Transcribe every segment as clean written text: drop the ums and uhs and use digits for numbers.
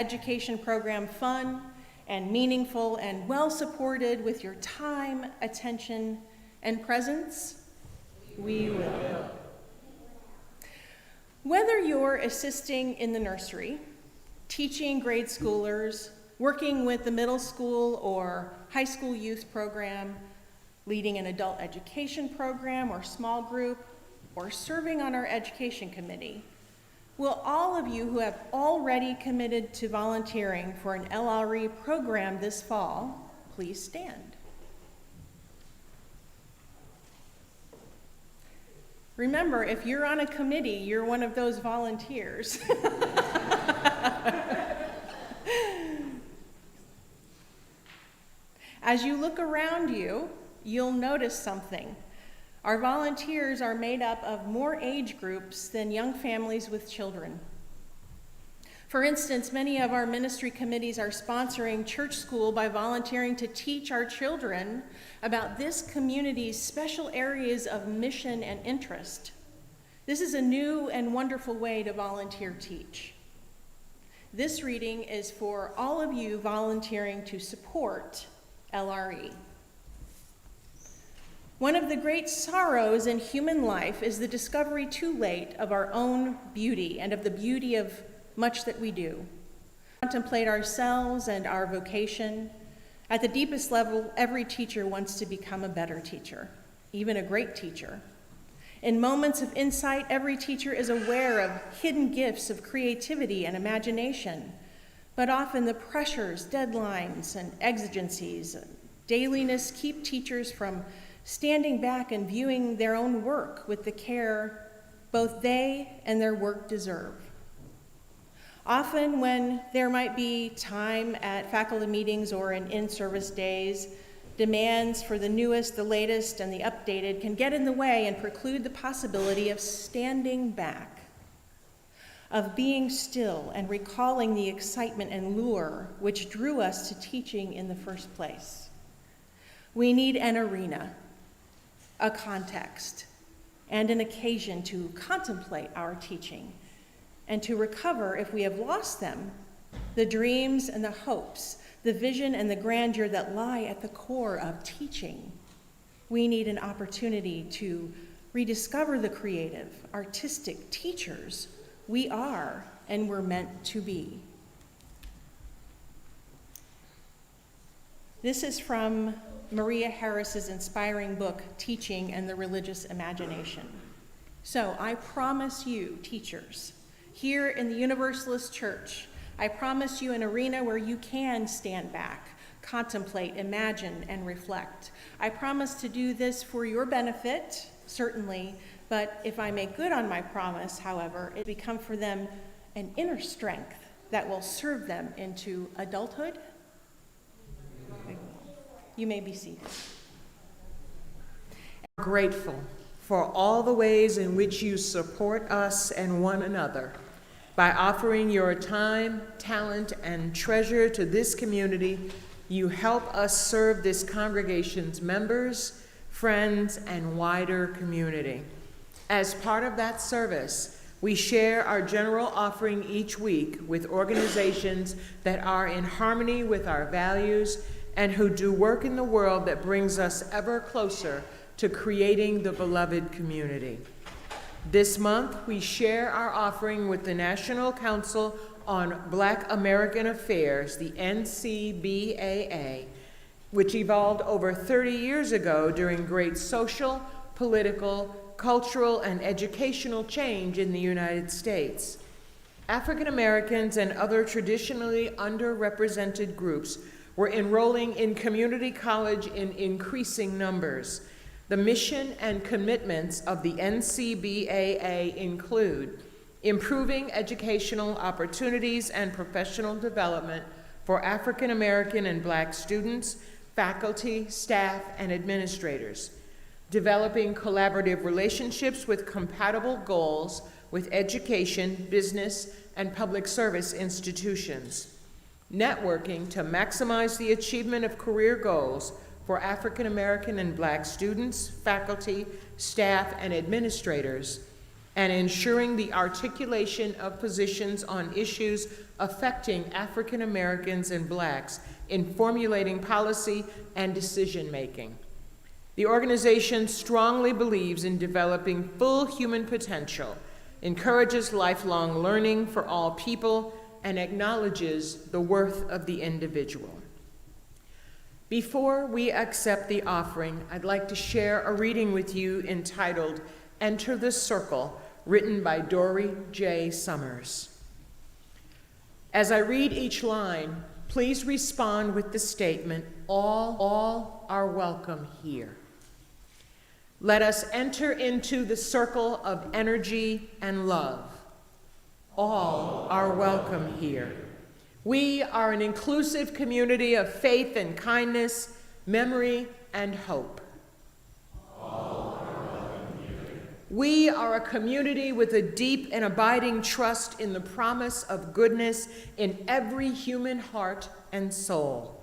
education program fun and meaningful and well supported with your time, attention, and presence? We will. Whether you're assisting in the nursery, teaching grade schoolers, working with the middle school or high school youth program, leading an adult education program or small group, or serving on our education committee, will all of you who have already committed to volunteering for an LRE program this fall, please stand. Remember, if you're on a committee, you're one of those volunteers. As you look around you, you'll notice something. Our volunteers are made up of more age groups than young families with children. For instance, many of our ministry committees are sponsoring church school by volunteering to teach our children about this community's special areas of mission and interest. This is a new and wonderful way to volunteer teach. This reading is for all of you volunteering to support LRE. One of the great sorrows in human life is the discovery too late of our own beauty and of the beauty of much that we do. Contemplate ourselves and our vocation. At the deepest level, every teacher wants to become a better teacher, even a great teacher. In moments of insight, every teacher is aware of hidden gifts of creativity and imagination, but often the pressures, deadlines, and exigencies, dailiness keep teachers from standing back and viewing their own work with the care both they and their work deserve. Often when there might be time at faculty meetings or in in-service days, demands for the newest, the latest, and the updated can get in the way and preclude the possibility of standing back, of being still and recalling the excitement and lure which drew us to teaching in the first place. We need an arena, a context, and an occasion to contemplate our teaching and to recover, if we have lost them, the dreams and the hopes, the vision and the grandeur that lie at the core of teaching. We need an opportunity to rediscover the creative, artistic teachers we are and were meant to be. This is from Maria Harris's inspiring book, Teaching and the Religious Imagination. So I promise you, teachers, here in the Universalist Church, I promise you an arena where you can stand back, contemplate, imagine, and reflect. I promise to do this for your benefit, certainly, but if I make good on my promise, however, it become for them an inner strength that will serve them into adulthood. You may be seated. I'm grateful for all the ways in which you support us and one another by offering your time, talent, and treasure to this community. You help us serve this congregation's members, friends, and wider community. As part of that service, we share our general offering each week with organizations that are in harmony with our values and who do work in the world that brings us ever closer to creating the beloved community. This month, we share our offering with the National Council on Black American Affairs, the NCBBA, which evolved over 30 years ago during great social, political, cultural, and educational change in the United States. African Americans and other traditionally underrepresented groups were enrolling in community college in increasing numbers. The mission and commitments of the NCBAA include improving educational opportunities and professional development for African American and Black students, faculty, staff, and administrators, developing collaborative relationships with compatible goals with education, business, and public service institutions, networking to maximize the achievement of career goals for African American and Black students, faculty, staff, and administrators, and ensuring the articulation of positions on issues affecting African Americans and Blacks in formulating policy and decision-making. The organization strongly believes in developing full human potential, encourages lifelong learning for all people, and acknowledges the worth of the individual. Before we accept the offering, I'd like to share a reading with you entitled Enter the Circle, written by Dory J. Summers. As I read each line, please respond with the statement, all are welcome here. Let us enter into the circle of energy and love. All are welcome here. We are an inclusive community of faith and kindness, memory and hope. All are welcome here. We are a community with a deep and abiding trust in the promise of goodness in every human heart and soul.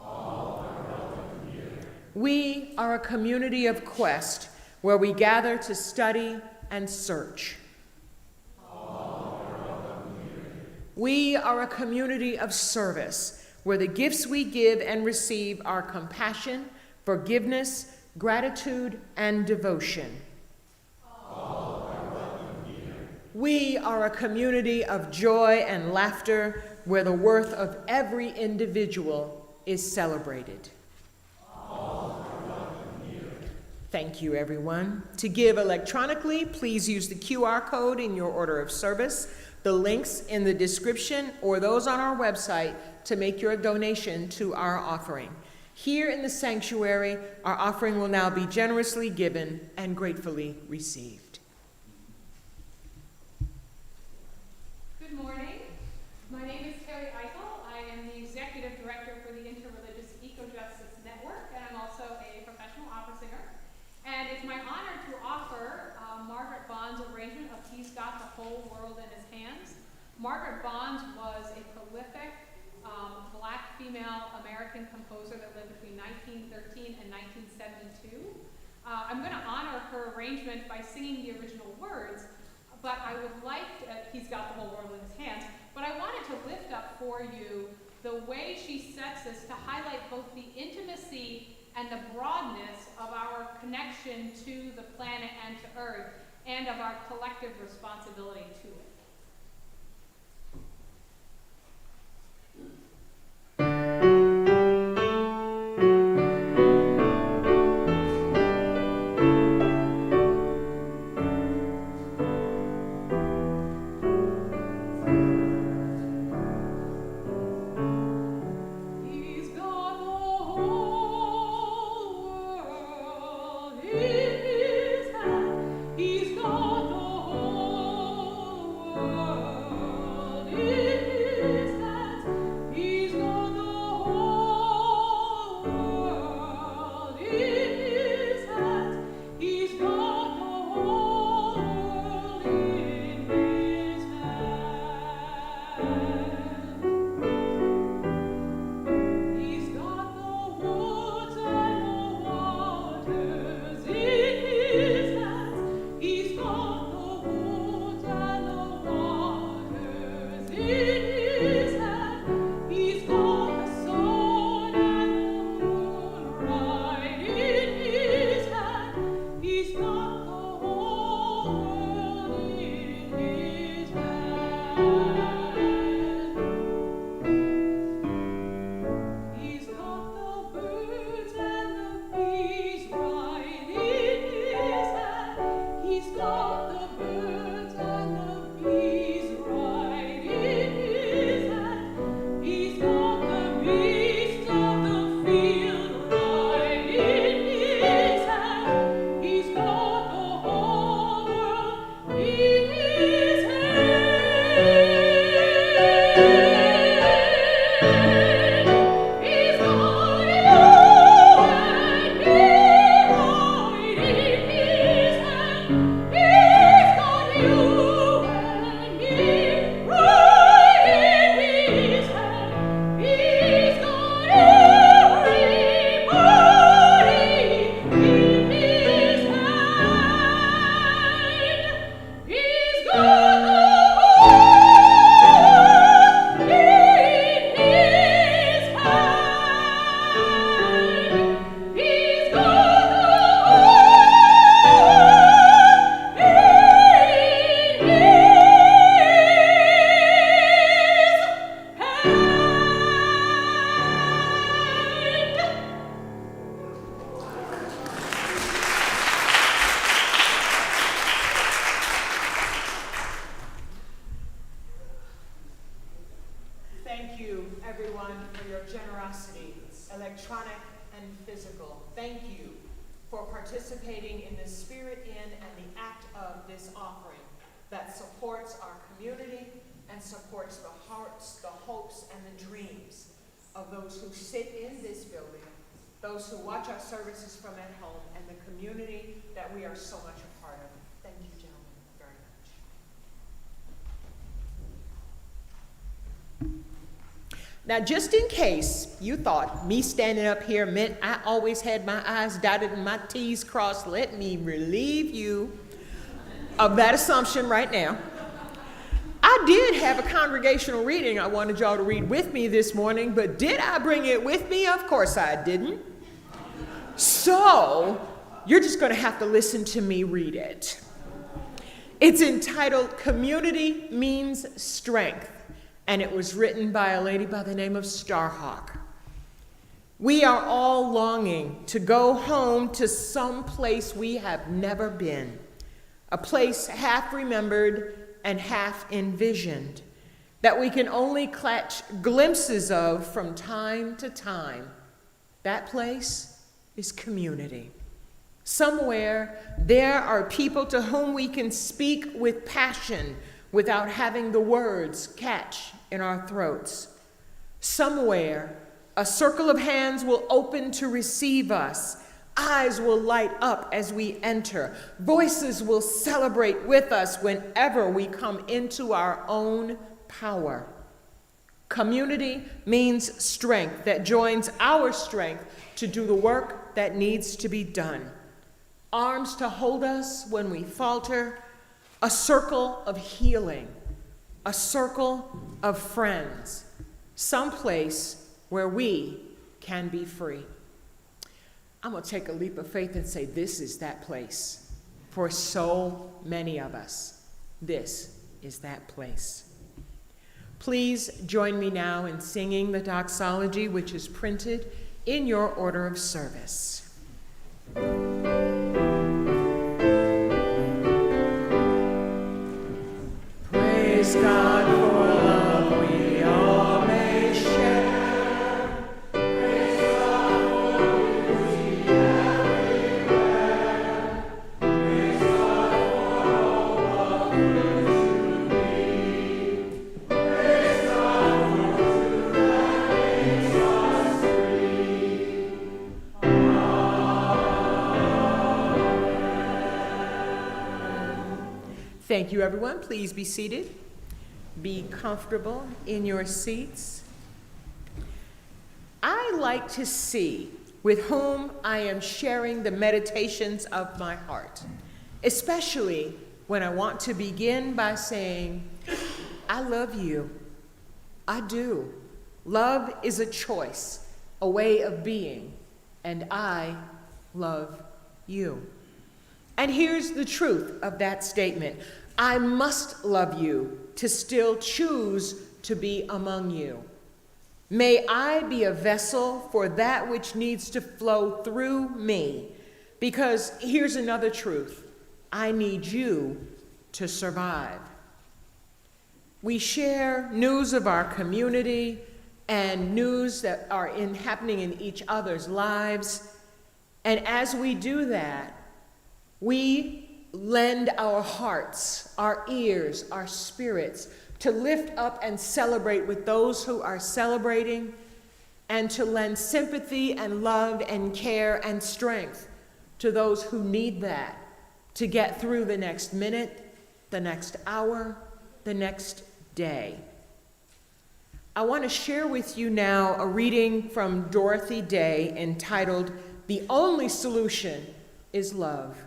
All are welcome here. We are a community of quest where we gather to study and search. All are welcome here. We are a community of service where the gifts we give and receive are compassion, forgiveness, gratitude, and devotion. All are welcome here. We are a community of joy and laughter where the worth of every individual is celebrated. All are welcome here. Thank you, everyone. To give electronically, please use the QR code in your order of service, the links in the description, or those on our website to make your donation to our offering. Here in the sanctuary, our offering will now be generously given and gratefully received. Good morning. My name is Carrie Eichel. I am the Executive Director for the Interreligious Eco-Justice Network, and I'm also a professional opera singer. And it's my honor to offer Margaret Bond's arrangement of He's Got the Whole World in His Hands. Margaret Bond was a prolific Black female American composer that lived between 1913 and 1972. I'm going to honor her arrangement by singing the original words, but I would like He's Got the Whole World in His Hands, but I wanted to lift up for you the way she sets this to highlight both the intimacy and the broadness of our connection to the planet and to Earth, and of our collective responsibility to it. He's got the whole world in his hand. He's got the whole Thank you, everyone, for your generosity, electronic and physical. Thank you for participating in the spirit in and the act of this offering that supports our community and supports the hearts, the hopes, and the dreams of those who sit in this building, those who watch our services from at home, and the community that we are so much a part of. Thank you, gentlemen, very much. Now, just in case you thought me standing up here meant I always had my I's dotted and my T's crossed, let me relieve you of that assumption right now. I did have a congregational reading I wanted y'all to read with me this morning, but did I bring it with me? Of course I didn't. So, you're just going to have to listen to me read it. It's entitled Community Means Strength, and it was written by a lady by the name of Starhawk. We are all longing to go home to some place we have never been, a place half remembered and half envisioned, that we can only catch glimpses of from time to time. That place is community. Somewhere there are people to whom we can speak with passion without having the words catch in our throats. Somewhere a circle of hands will open to receive us. Eyes will light up as we enter. Voices will celebrate with us whenever we come into our own power. Community means strength that joins our strength to do the work that needs to be done. Arms to hold us when we falter. A circle of healing. A circle of friends. Someplace where we can be free. I'm going to take a leap of faith and say this is that place. For so many of us, this is that place. Please join me now in singing the doxology, which is printed in your order of service. Praise God for love we all may share. Praise God for beauty everywhere. Praise God for all the good to be. Praise God for truth that makes us free. Thank you, everyone. Please be seated. Be comfortable in your seats. I like to see with whom I am sharing the meditations of my heart, especially when I want to begin by saying, I love you. I do. Love is a choice, a way of being, and I love you. And here's the truth of that statement. I must love you to still choose to be among you. May I be a vessel for that which needs to flow through me, because here's another truth. I need you to survive. We share news of our community and news that are happening in each other's lives. And as we do that, we lend our hearts, our ears, our spirits to lift up and celebrate with those who are celebrating, and to lend sympathy and love and care and strength to those who need that to get through the next minute, the next hour, the next day. I want to share with you now a reading from Dorothy Day entitled, "The Only Solution is Love."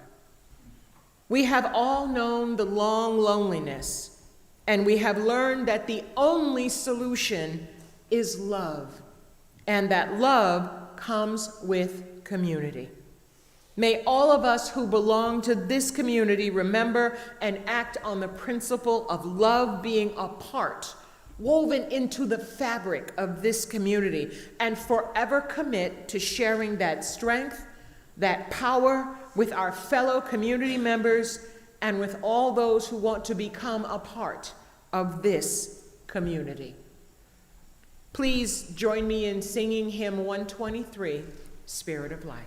We have all known the long loneliness, and we have learned that the only solution is love, and that love comes with community. May all of us who belong to this community remember and act on the principle of love being a part, woven into the fabric of this community, and forever commit to sharing that strength, that power with our fellow community members and with all those who want to become a part of this community. Please join me in singing hymn 123, Spirit of Life.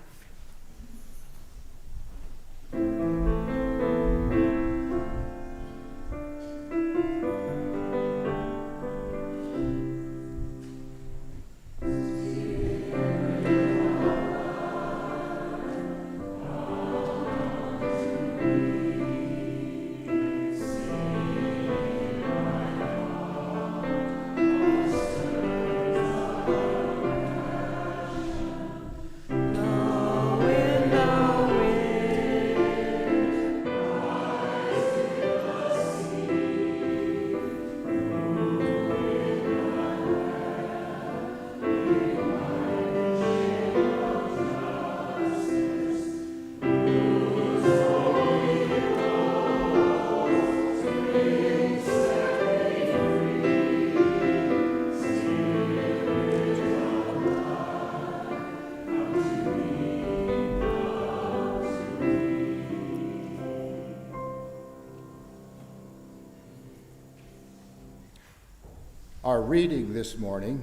Our reading this morning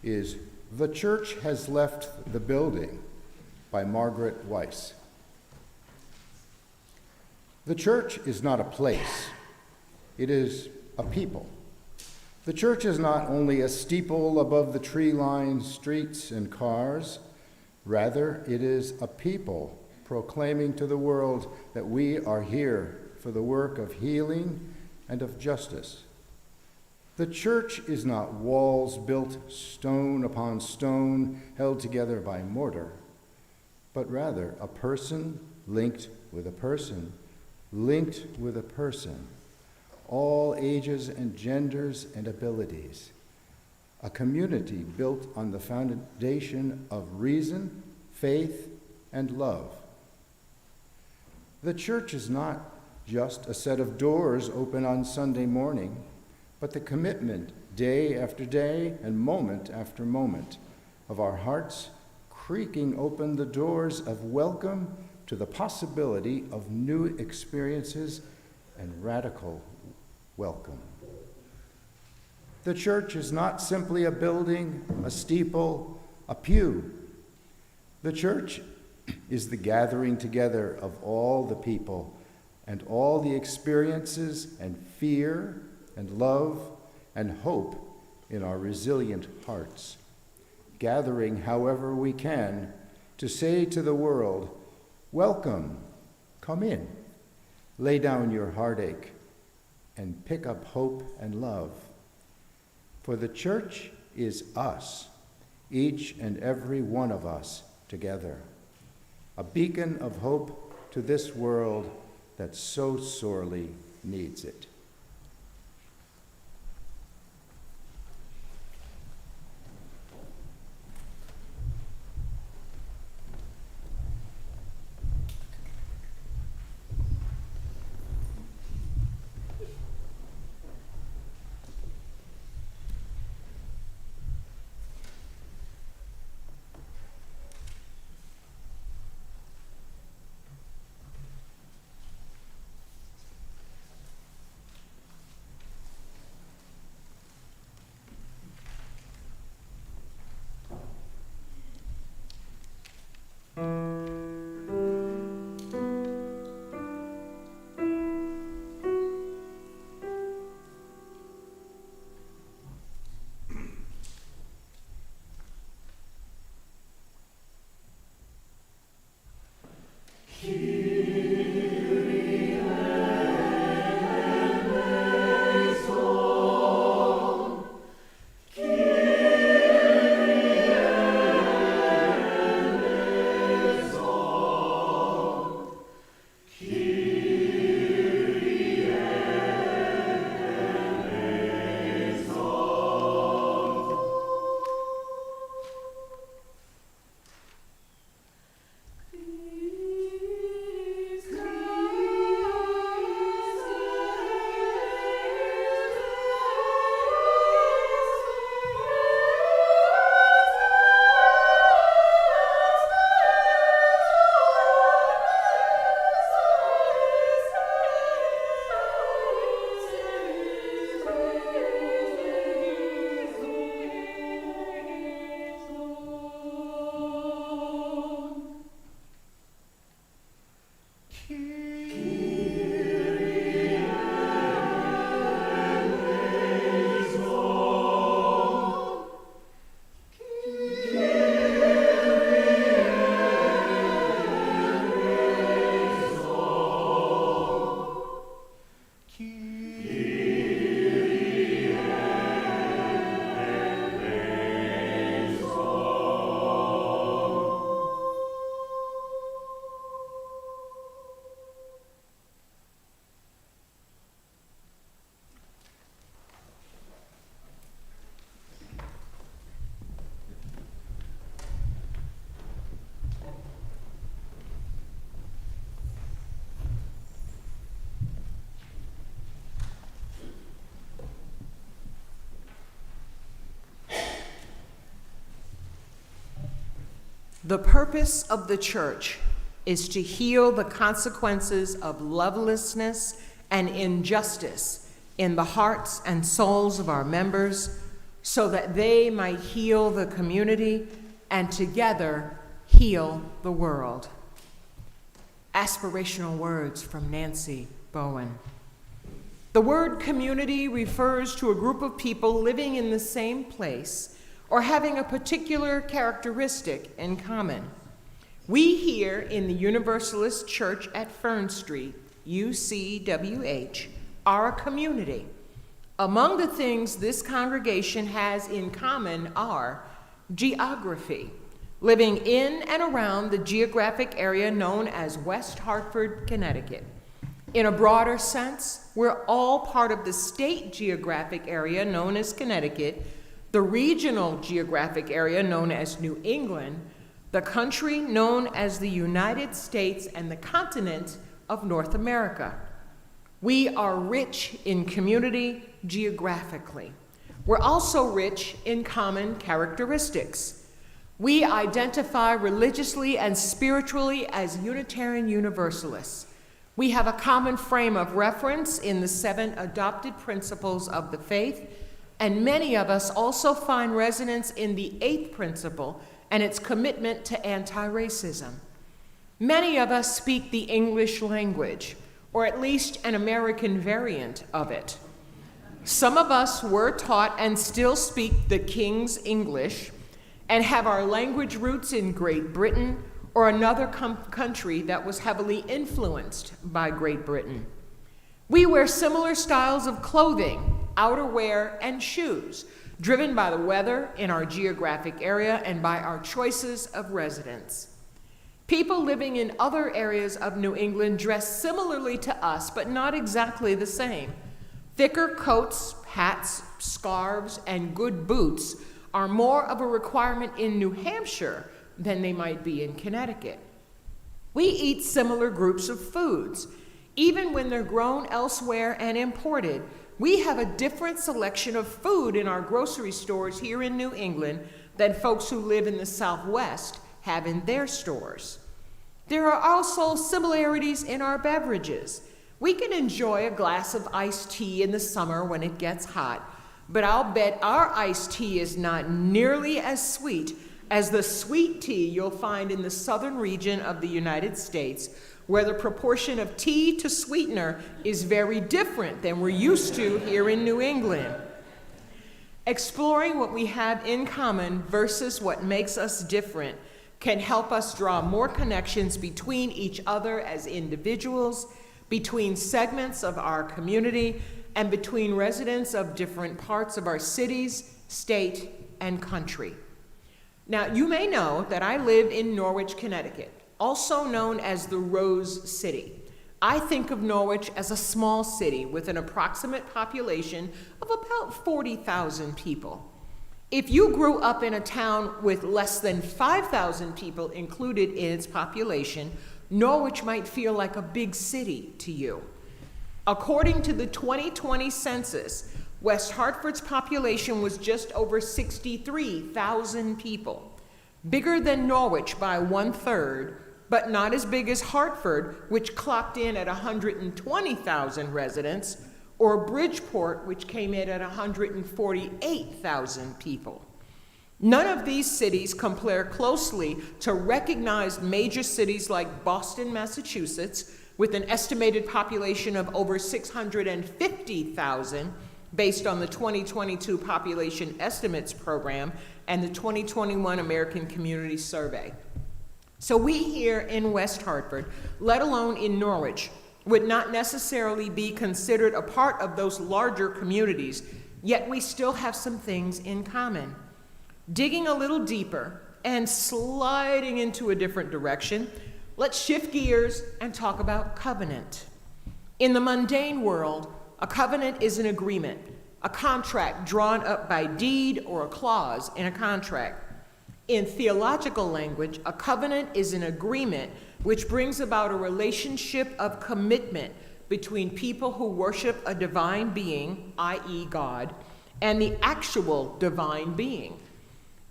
is The Church Has Left the Building by Margaret Weiss. The church is not a place, it is a people. The church is not only a steeple above the tree-lined streets and cars, rather it is a people proclaiming to the world that we are here for the work of healing and of justice. The church is not walls built stone upon stone, held together by mortar, but rather a person linked with a person, linked with a person, all ages and genders and abilities. A community built on the foundation of reason, faith, and love. The church is not just a set of doors open on Sunday morning, but the commitment day after day and moment after moment of our hearts creaking open the doors of welcome to the possibility of new experiences and radical welcome. The church is not simply a building, a steeple, a pew. The church is the gathering together of all the people and all the experiences and fear and love and hope in our resilient hearts, gathering however we can to say to the world, welcome, come in, lay down your heartache, and pick up hope and love. For the church is us, each and every one of us together, a beacon of hope to this world that so sorely needs it. The purpose of the church is to heal the consequences of lovelessness and injustice in the hearts and souls of our members, so that they might heal the community and together heal the world. Aspirational words from Nancy Bowen. The word community refers to a group of people living in the same place or having a particular characteristic in common. We here in the Universalist Church at Fern Street, UCWH, are a community. Among the things this congregation has in common are geography, living in and around the geographic area known as West Hartford, Connecticut. In a broader sense, we're all part of the state geographic area known as Connecticut, the regional geographic area known as New England, the country known as the United States, and the continent of North America. We are rich in community geographically. We're also rich in common characteristics. We identify religiously and spiritually as Unitarian Universalists. We have a common frame of reference in the 7 adopted principles of the faith, and many of us also find resonance in the 8th principle and its commitment to anti-racism. Many of us speak the English language, or at least an American variant of it. Some of us were taught and still speak the King's English and have our language roots in Great Britain or another country that was heavily influenced by Great Britain. We wear similar styles of clothing, outerwear, and shoes, driven by the weather in our geographic area and by our choices of residence. People living in other areas of New England dress similarly to us, but not exactly the same. Thicker coats, hats, scarves, and good boots are more of a requirement in New Hampshire than they might be in Connecticut. We eat similar groups of foods. Even when they're grown elsewhere and imported, we have a different selection of food in our grocery stores here in New England than folks who live in the Southwest have in their stores. There are also similarities in our beverages. We can enjoy a glass of iced tea in the summer when it gets hot, but I'll bet our iced tea is not nearly as sweet as the sweet tea you'll find in the southern region of the United States, where the proportion of tea to sweetener is very different than we're used to here in New England. Exploring what we have in common versus what makes us different can help us draw more connections between each other as individuals, between segments of our community, and between residents of different parts of our cities, state, and country. Now, you may know that I live in Norwich, Connecticut, also known as the Rose City. I think of Norwich as a small city with an approximate population of about 40,000 people. If you grew up in a town with less than 5,000 people included in its population, Norwich might feel like a big city to you. According to the 2020 census, West Hartford's population was just over 63,000 people, bigger than Norwich by 1/3, but not as big as Hartford, which clocked in at 120,000 residents, or Bridgeport, which came in at 148,000 people. None of these cities compare closely to recognized major cities like Boston, Massachusetts, with an estimated population of over 650,000, based on the 2022 Population Estimates Program and the 2021 American Community Survey. So we here in West Hartford, let alone in Norwich, would not necessarily be considered a part of those larger communities, yet we still have some things in common. Digging a little deeper and sliding into a different direction, let's shift gears and talk about covenant. In the mundane world, a covenant is an agreement, a contract drawn up by deed or a clause in a contract. In theological language, a covenant is an agreement which brings about a relationship of commitment between people who worship a divine being, i.e. God, and the actual divine being.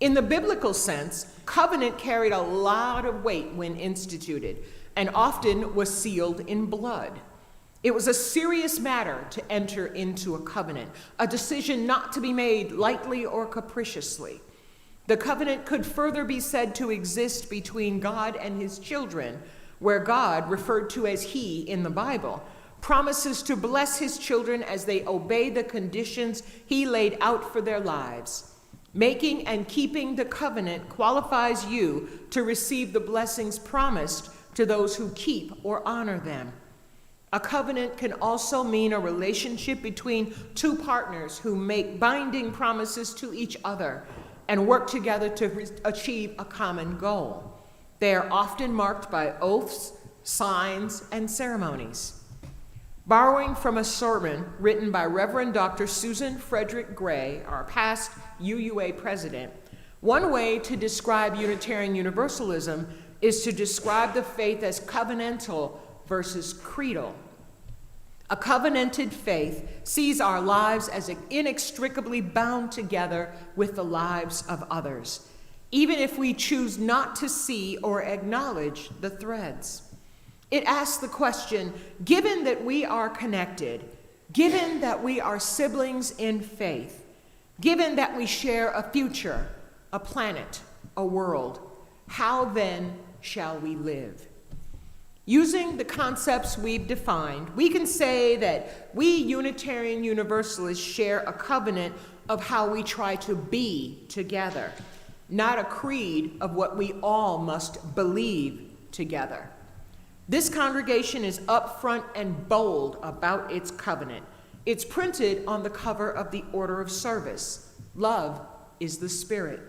In the biblical sense, covenant carried a lot of weight when instituted and often was sealed in blood. It was a serious matter to enter into a covenant, a decision not to be made lightly or capriciously. The covenant could further be said to exist between God and his children, where God, referred to as he in the Bible, promises to bless his children as they obey the conditions he laid out for their lives. Making and keeping the covenant qualifies you to receive the blessings promised to those who keep or honor them. A covenant can also mean a relationship between two partners who make binding promises to each other and work together to achieve a common goal. They are often marked by oaths, signs, and ceremonies. Borrowing from a sermon written by Reverend Dr. Susan Frederick Gray, our past UUA president, one way to describe Unitarian Universalism is to describe the faith as covenantal versus creedal. A covenanted faith sees our lives as inextricably bound together with the lives of others, even if we choose not to see or acknowledge the threads. It asks the question, given that we are connected, given that we are siblings in faith, given that we share a future, a planet, a world, how then shall we live? Using the concepts we've defined, we can say that we Unitarian Universalists share a covenant of how we try to be together, not a creed of what we all must believe together. This congregation is upfront and bold about its covenant. It's printed on the cover of the order of service. Love is the Spirit.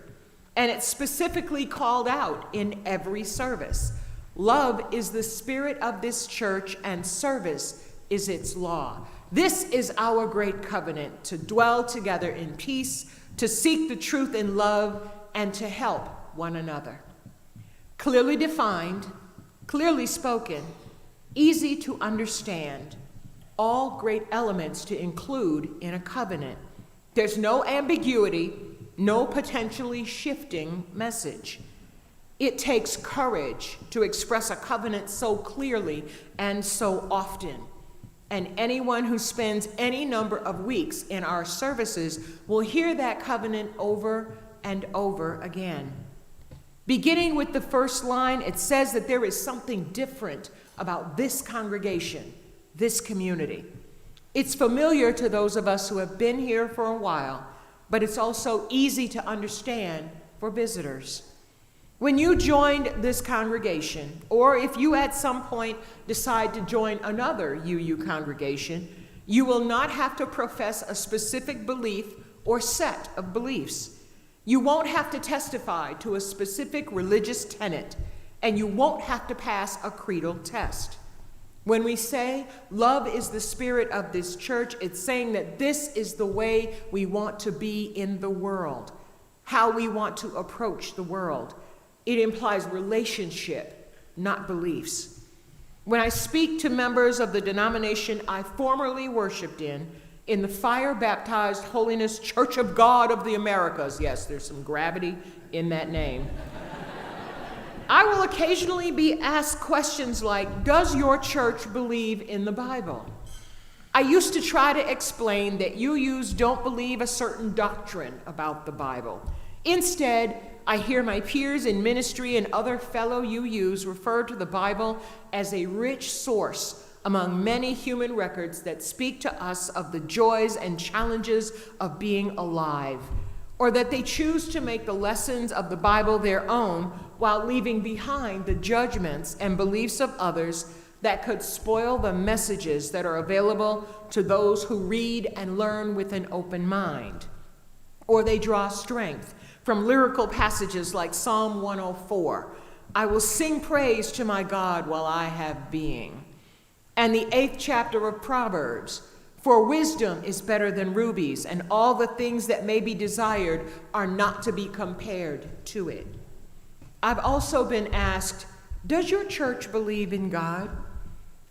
And it's specifically called out in every service. Love is the spirit of this church, and service is its law. This is our great covenant, to dwell together in peace, to seek the truth in love, and to help one another. Clearly defined, clearly spoken, easy to understand, all great elements to include in a covenant. There's no ambiguity, no potentially shifting message. It takes courage to express a covenant so clearly and so often. And anyone who spends any number of weeks in our services will hear that covenant over and over again. Beginning with the first line, it says that there is something different about this congregation, this community. It's familiar to those of us who have been here for a while, but it's also easy to understand for visitors. When you joined this congregation, or if you at some point decide to join another UU congregation, you will not have to profess a specific belief or set of beliefs. You won't have to testify to a specific religious tenet, and you won't have to pass a creedal test. When we say love is the spirit of this church, it's saying that this is the way we want to be in the world, how we want to approach the world. It implies relationship, not beliefs. When I speak to members of the denomination I formerly worshiped in the fire-baptized Holiness Church of God of the Americas, yes, there's some gravity in that name, I will occasionally be asked questions like, does your church believe in the Bible? I used to try to explain that UUs don't believe a certain doctrine about the Bible. Instead, I hear my peers in ministry and other fellow UUs refer to the Bible as a rich source among many human records that speak to us of the joys and challenges of being alive, or that they choose to make the lessons of the Bible their own while leaving behind the judgments and beliefs of others that could spoil the messages that are available to those who read and learn with an open mind. Or they draw strength from lyrical passages like Psalm 104, I will sing praise to my God while I have being. And the 8th chapter of Proverbs, for wisdom is better than rubies, and all the things that may be desired are not to be compared to it. I've also been asked, does your church believe in God?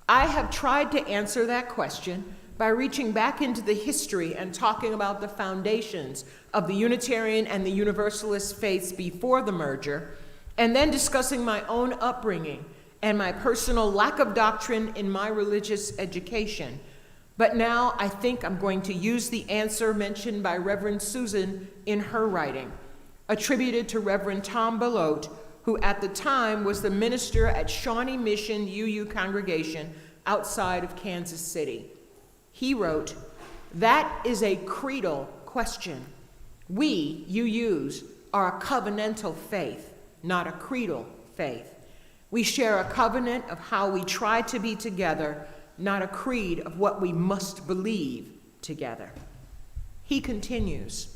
I have tried to answer that question by reaching back into the history and talking about the foundations of the Unitarian and the Universalist faiths before the merger, and then discussing my own upbringing and my personal lack of doctrine in my religious education. But now I think I'm going to use the answer mentioned by Reverend Susan in her writing, attributed to Reverend Tom Belote, who at the time was the minister at Shawnee Mission UU congregation outside of Kansas City. He wrote, "That is a creedal question. We, UUs, are a covenantal faith, not a creedal faith. We share a covenant of how we try to be together, not a creed of what we must believe together." He continues,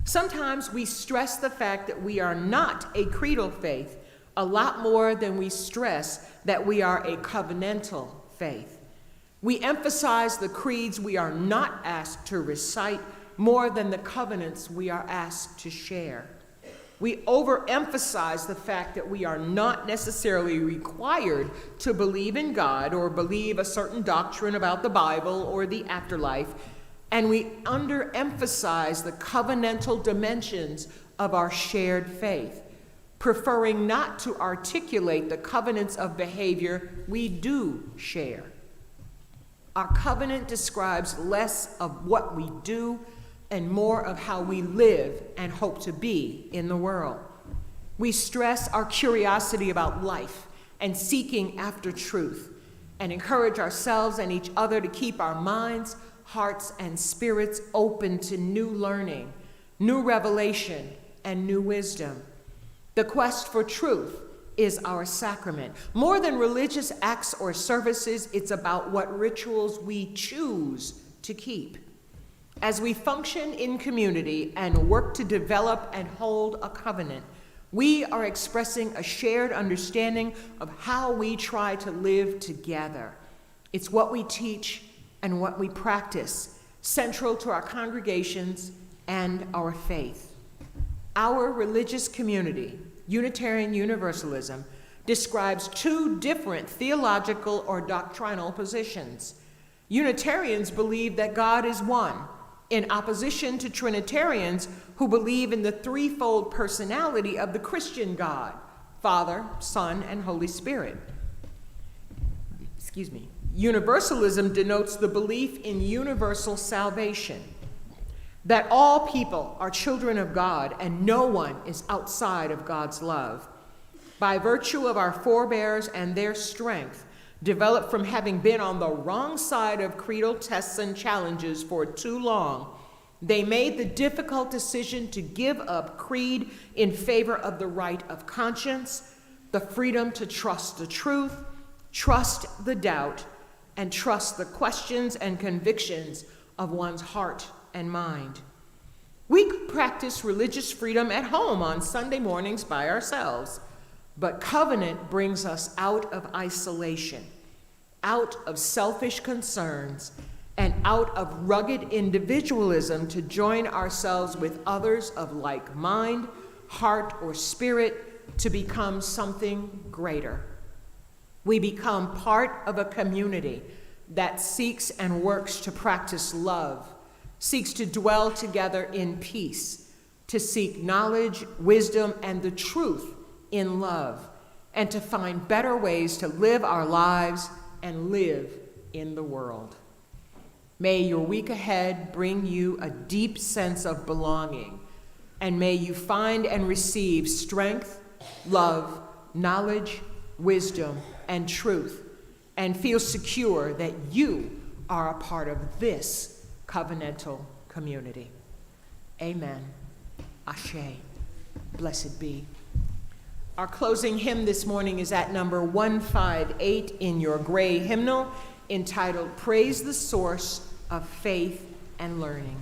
"Sometimes we stress the fact that we are not a creedal faith a lot more than we stress that we are a covenantal faith. We emphasize the creeds we are not asked to recite more than the covenants we are asked to share. We overemphasize the fact that we are not necessarily required to believe in God or believe a certain doctrine about the Bible or the afterlife, and we underemphasize the covenantal dimensions of our shared faith, preferring not to articulate the covenants of behavior we do share. Our covenant describes less of what we do and more of how we live and hope to be in the world. We stress our curiosity about life and seeking after truth, and encourage ourselves and each other to keep our minds, hearts, and spirits open to new learning, new revelation, and new wisdom. The quest for truth is our sacrament. More than religious acts or services, it's about what rituals we choose to keep. As we function in community and work to develop and hold a covenant, we are expressing a shared understanding of how we try to live together. It's what we teach and what we practice, central to our congregations and our faith. Our religious community, Unitarian Universalism, describes two different theological or doctrinal positions. Unitarians believe that God is one, in opposition to Trinitarians who believe in the threefold personality of the Christian God, Father, Son, and Holy Spirit. Universalism denotes the belief in universal salvation, that all people are children of God and no one is outside of God's love. By virtue of our forebears and their strength, developed from having been on the wrong side of creedal tests and challenges for too long, they made the difficult decision to give up creed in favor of the right of conscience, the freedom to trust the truth, trust the doubt, and trust the questions and convictions of one's heart and mind. We could practice religious freedom at home on Sunday mornings by ourselves, but covenant brings us out of isolation, out of selfish concerns, and out of rugged individualism to join ourselves with others of like mind, heart, or spirit to become something greater. We become part of a community that seeks and works to practice love, seeks to dwell together in peace, to seek knowledge, wisdom, and the truth in love, and to find better ways to live our lives and live in the world. May your week ahead bring you a deep sense of belonging, and may you find and receive strength, love, knowledge, wisdom, and truth, and feel secure that you are a part of this covenantal community. Amen. Ashe. Blessed be. Our closing hymn this morning is at number 158 in your gray hymnal, entitled Praise the Source of Faith and Learning.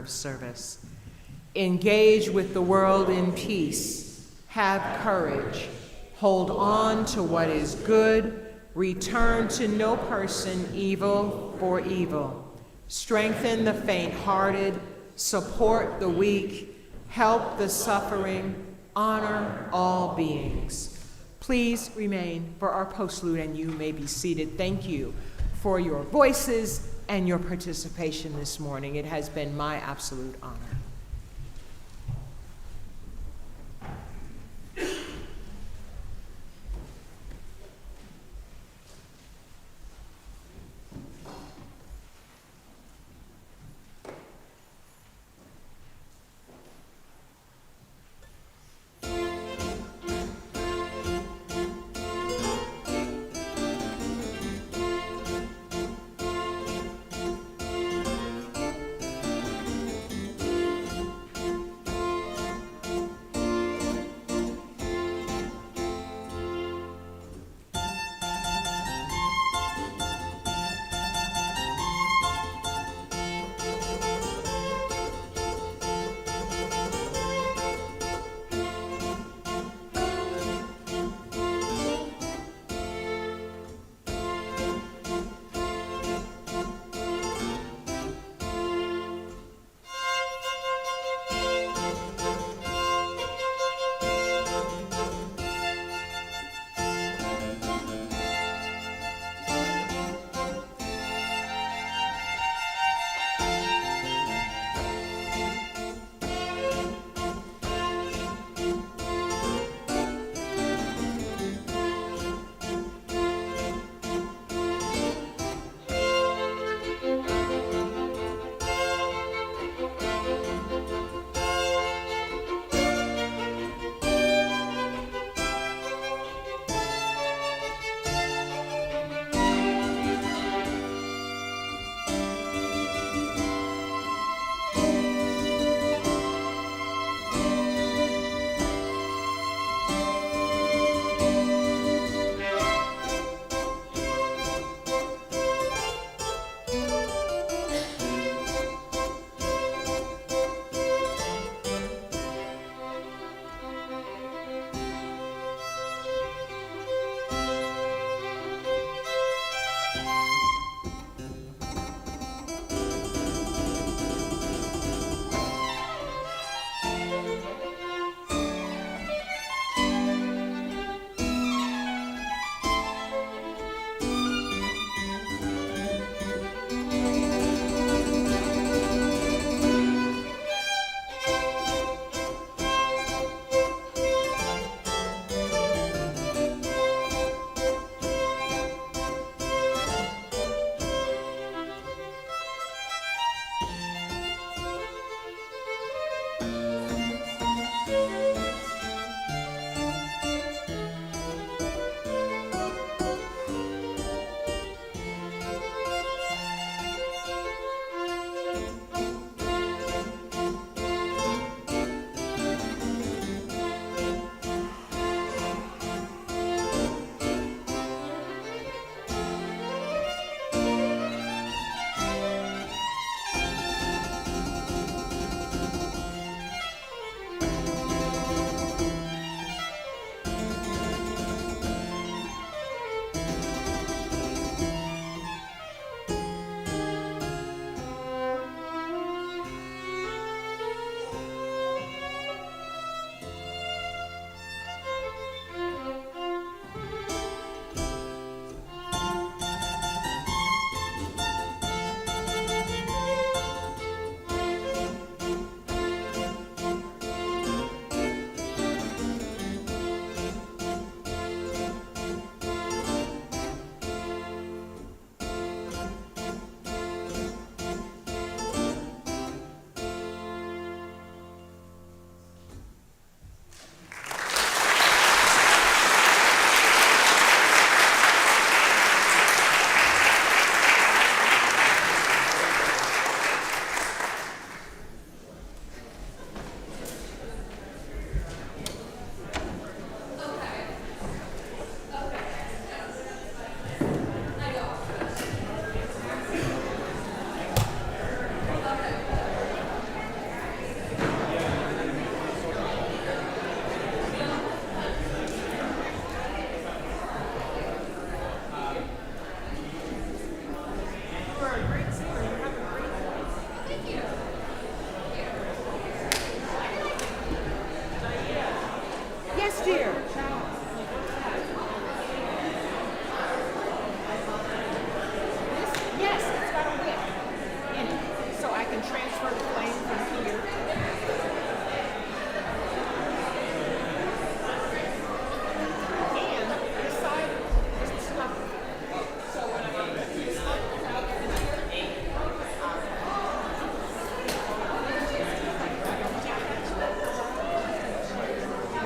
of service. Engage with the world in peace. Have courage. Hold on to what is good. Return to no person evil for evil. Strengthen the faint-hearted. Support the weak. Help the suffering. Honor all beings. Please remain for our postlude, and you may be seated. Thank you for your voices and your participation this morning. It has been my absolute honor.